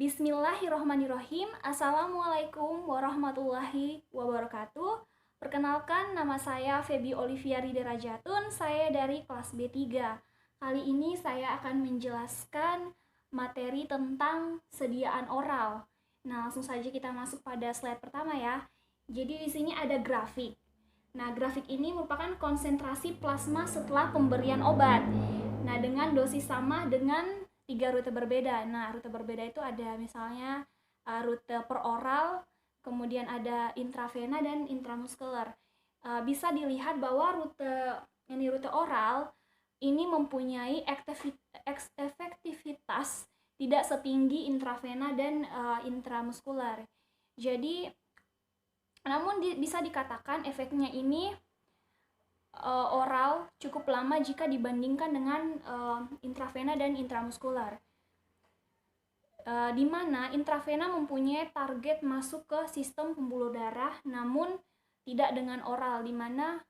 Bismillahirrohmanirrohim. Assalamualaikum warahmatullahi wabarakatuh. Perkenalkan, nama saya Feby Olivia Riderajatun. Saya dari kelas B3. Kali ini saya akan menjelaskan materi tentang sediaan oral. Nah, langsung saja kita masuk pada slide pertama ya. Jadi di sini ada grafik. Nah, grafik ini merupakan konsentrasi plasma setelah pemberian obat. Nah, dengan dosis sama dengan 3 rute berbeda. Nah, rute berbeda itu ada misalnya rute peroral, kemudian ada intravena dan intramuskuler. Bisa dilihat bahwa rute oral ini mempunyai efektivitas tidak setinggi intravena dan intramuskuler. Jadi, namun bisa dikatakan efeknya ini oral cukup lama jika dibandingkan dengan intravena dan intramuskuler, di mana intravena mempunyai target masuk ke sistem pembuluh darah, namun tidak dengan oral, di mana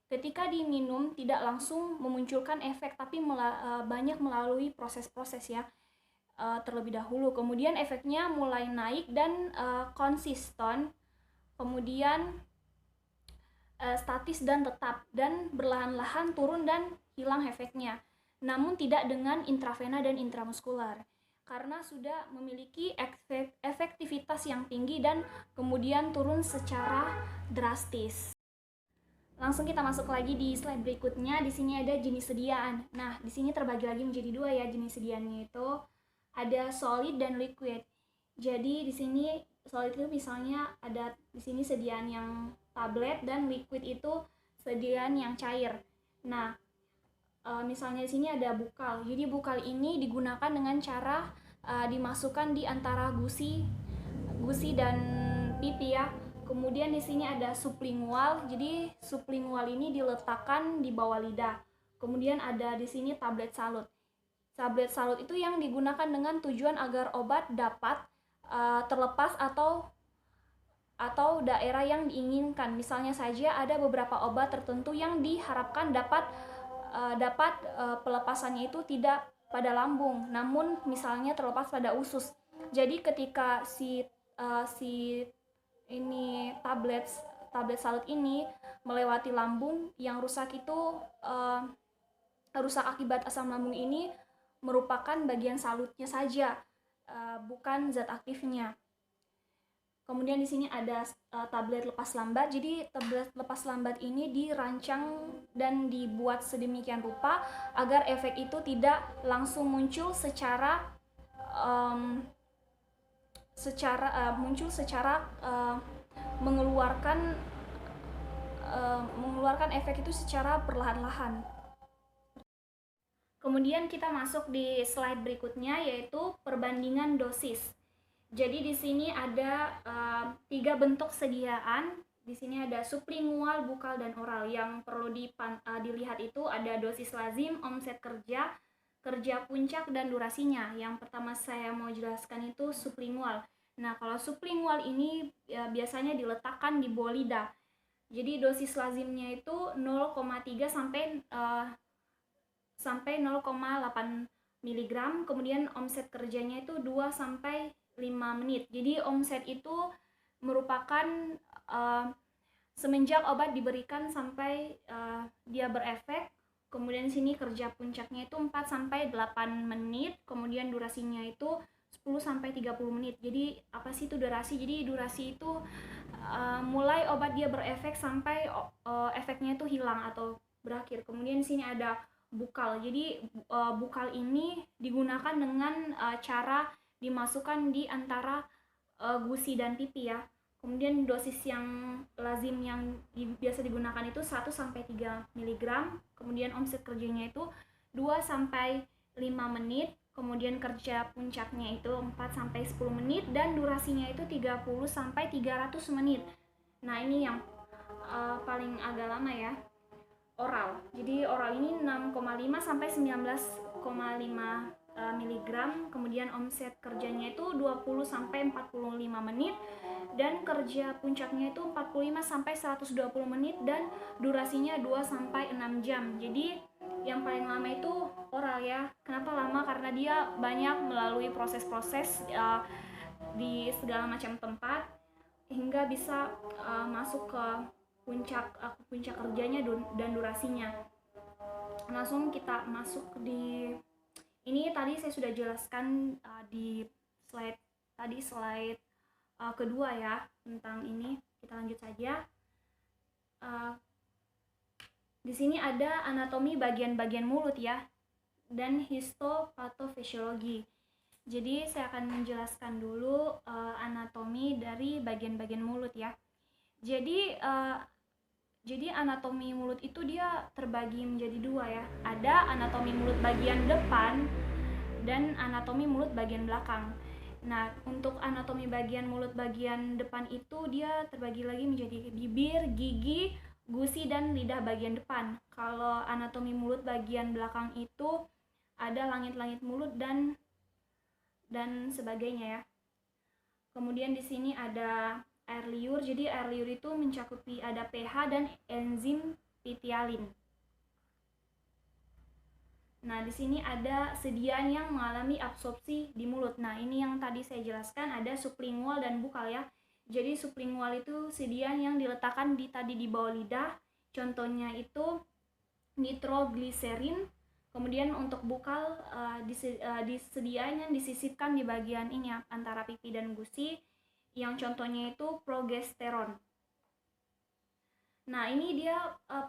ketika diminum tidak langsung memunculkan efek, tapi banyak melalui proses-proses ya terlebih dahulu. Kemudian efeknya mulai naik dan konsisten, kemudian statis dan tetap, dan berlahan-lahan turun dan hilang efeknya, namun tidak dengan intravena dan intramuskuler karena sudah memiliki efektivitas yang tinggi dan kemudian turun secara drastis. Langsung kita masuk lagi di slide berikutnya. Di sini ada jenis sediaan. Nah, di sini terbagi lagi menjadi dua ya jenis sediaannya, itu ada solid dan liquid. Jadi di sini solid itu misalnya ada di sini sediaan yang tablet, dan liquid itu sediaan yang cair. Nah, misalnya di sini ada bukal. Jadi bukal ini digunakan dengan cara dimasukkan di antara gusi dan pipi ya. Kemudian di sini ada sublingual. Jadi sublingual ini diletakkan di bawah lidah. Kemudian ada di sini tablet salut. Tablet salut itu yang digunakan dengan tujuan agar obat dapat terlepas atau daerah yang diinginkan. Misalnya saja ada beberapa obat tertentu yang diharapkan dapat pelepasannya itu tidak pada lambung, namun misalnya terlepas pada usus. Jadi ketika si tablet salut ini melewati lambung, yang rusak itu rusak akibat asam lambung ini merupakan bagian salutnya saja, bukan zat aktifnya. Kemudian di sini ada tablet lepas lambat. Jadi tablet lepas lambat ini dirancang dan dibuat sedemikian rupa agar efek itu tidak langsung muncul secara mengeluarkan efek itu secara perlahan-lahan. Kemudian kita masuk di slide berikutnya, yaitu perbandingan dosis. Jadi di sini ada 3 bentuk sediaan. Di sini ada sublingual, bukal, dan oral. Yang perlu dilihat itu ada dosis lazim, omset kerja puncak, dan durasinya. Yang pertama saya mau jelaskan itu sublingual. Nah, kalau sublingual ini biasanya diletakkan di bawah lidah. Jadi dosis lazimnya itu 0,3 sampai 0,8 mg. Kemudian omset kerjanya itu 2 sampai 5 menit. Jadi omset itu merupakan semenjak obat diberikan sampai dia berefek. Kemudian sini kerja puncaknya itu 4 sampai 8 menit. Kemudian durasinya itu 10 sampai 30 menit. Jadi apa sih itu durasi? Jadi durasi itu mulai obat dia berefek sampai efeknya itu hilang atau berakhir. Kemudian sini ada bukal. Jadi bukal ini digunakan dengan cara dimasukkan di antara gusi dan pipi ya. Kemudian dosis yang lazim yang biasa digunakan itu 1 sampai 3 mg. Kemudian omset kerjanya itu 2 sampai 5 menit. Kemudian kerja puncaknya itu 4 sampai 10 menit, dan durasinya itu 30 sampai 300 menit. Nah, ini yang paling agak lama ya, oral. Jadi oral ini 6,5 sampai 19,5 mg. Kemudian omset kerjanya itu 20 sampai 45 menit, dan kerja puncaknya itu 45 sampai 120 menit, dan durasinya 2 sampai 6 jam. Jadi yang paling lama itu oral ya. Kenapa lama? Karena dia banyak melalui proses-proses di segala macam tempat hingga bisa masuk ke puncak kerjanya dan durasinya. Langsung kita masuk di ini. Tadi saya sudah jelaskan di slide kedua ya tentang ini. Kita lanjut saja. Di sini ada anatomi bagian-bagian mulut ya, dan histopathofisiologi. Jadi saya akan menjelaskan dulu anatomi dari bagian-bagian mulut ya. Jadi anatomi mulut itu dia terbagi menjadi dua ya. Ada anatomi mulut bagian depan dan anatomi mulut bagian belakang. Nah, untuk anatomi bagian mulut bagian depan itu dia terbagi lagi menjadi bibir, gigi, gusi, dan lidah bagian depan. Kalau anatomi mulut bagian belakang itu ada langit-langit mulut dan sebagainya ya. Kemudian di sini ada air liur. Jadi air liur itu mencakupi ada pH dan enzim pitialin. Nah, di sini ada sediaan yang mengalami absorpsi di mulut. Nah, ini yang tadi saya jelaskan, ada sublingual dan bukal ya. Jadi sublingual itu sediaan yang diletakkan di bawah lidah. Contohnya itu nitrogliserin. Kemudian untuk bukal disediaan yang disisipkan di bagian ini ya, antara pipi dan gusi. Yang contohnya itu progesteron. Nah, ini dia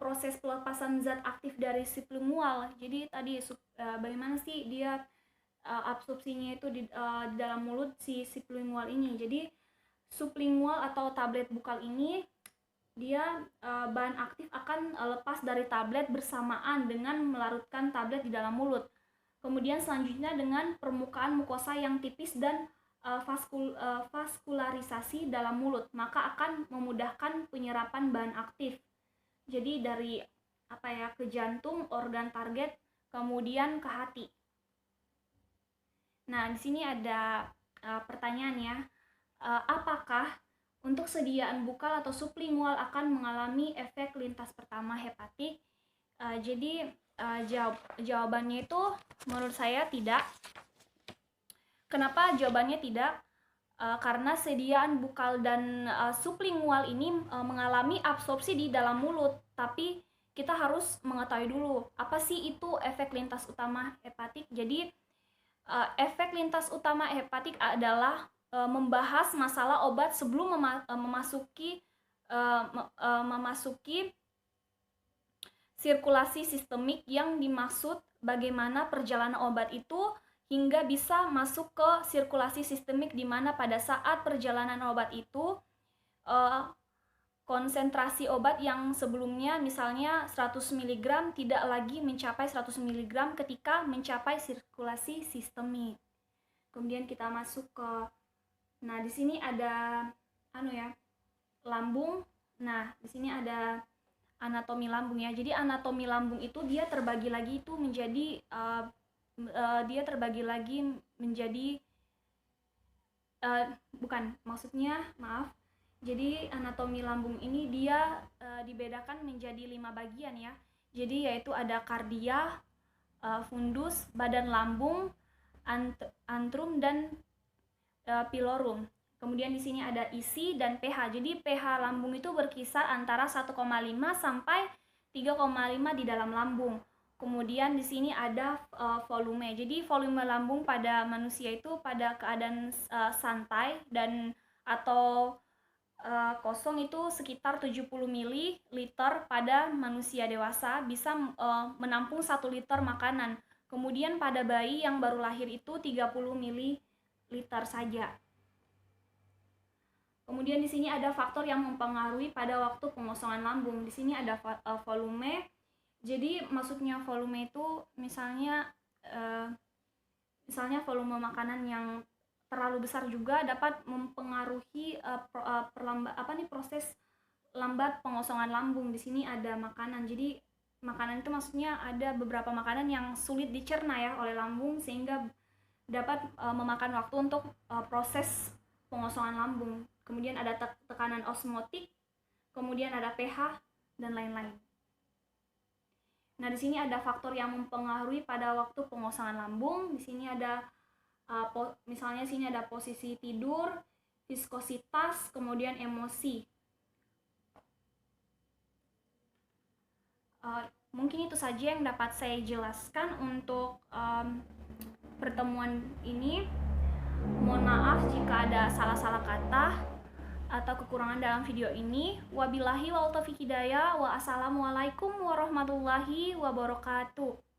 proses pelepasan zat aktif dari sublingual. Jadi tadi bagaimana sih dia absorpsinya itu di dalam mulut si sublingual ini. Jadi sublingual atau tablet bukal ini dia bahan aktif akan lepas dari tablet bersamaan dengan melarutkan tablet di dalam mulut. Kemudian selanjutnya dengan permukaan mukosa yang tipis dan vaskularisasi dalam mulut, maka akan memudahkan penyerapan bahan aktif. Jadi dari ke jantung, organ target, kemudian ke hati. Nah, di sini ada pertanyaan ya. Apakah untuk sediaan bukal atau sublingual akan mengalami efek lintas pertama hepatik? Jadi jawabannya itu menurut saya tidak. Kenapa jawabannya tidak? Karena sediaan bukal dan sublingual ini mengalami absorpsi di dalam mulut, tapi kita harus mengetahui dulu apa sih itu efek lintas utama hepatik. Jadi efek lintas utama hepatik adalah membahas masalah obat sebelum memasuki sirkulasi sistemik, yang dimaksud bagaimana perjalanan obat itu hingga bisa masuk ke sirkulasi sistemik, di mana pada saat perjalanan obat itu konsentrasi obat yang sebelumnya misalnya 100 mg tidak lagi mencapai 100 mg ketika mencapai sirkulasi sistemik. Kemudian kita masuk ke di sini ada lambung. Nah, di sini ada anatomi lambung ya. Jadi anatomi lambung itu dia terbagi lagi itu menjadi jadi anatomi lambung ini dia dibedakan menjadi 5 bagian ya. Jadi yaitu ada kardia, fundus, badan lambung, antrum, dan pilorum. Kemudian di sini ada isi dan pH. Jadi pH lambung itu berkisar antara 1,5 sampai 3,5 di dalam lambung. Kemudian di sini ada volume. Jadi volume lambung pada manusia itu pada keadaan santai dan atau kosong itu sekitar 70 ml pada manusia dewasa, bisa menampung 1 liter makanan. Kemudian pada bayi yang baru lahir itu 30 ml saja. Kemudian di sini ada faktor yang mempengaruhi pada waktu pengosongan lambung. Di sini ada volume. Jadi maksudnya volume itu misalnya volume makanan yang terlalu besar juga dapat mempengaruhi proses lambat pengosongan lambung. Di sini ada makanan. Jadi makanan itu maksudnya ada beberapa makanan yang sulit dicerna ya oleh lambung sehingga dapat memakan waktu untuk proses pengosongan lambung. Kemudian ada tekanan osmotik, kemudian ada pH dan lain-lain. Nah, di sini ada faktor yang mempengaruhi pada waktu pengosongan lambung. Di sini ada misalnya sini ada posisi tidur, viskositas, kemudian emosi. Mungkin itu saja yang dapat saya jelaskan untuk pertemuan ini. Mohon maaf jika ada salah-salah kata atau kekurangan dalam video ini. Wabillahi wal taufiq hidayah. Wassalamualaikum warahmatullahi wabarakatuh.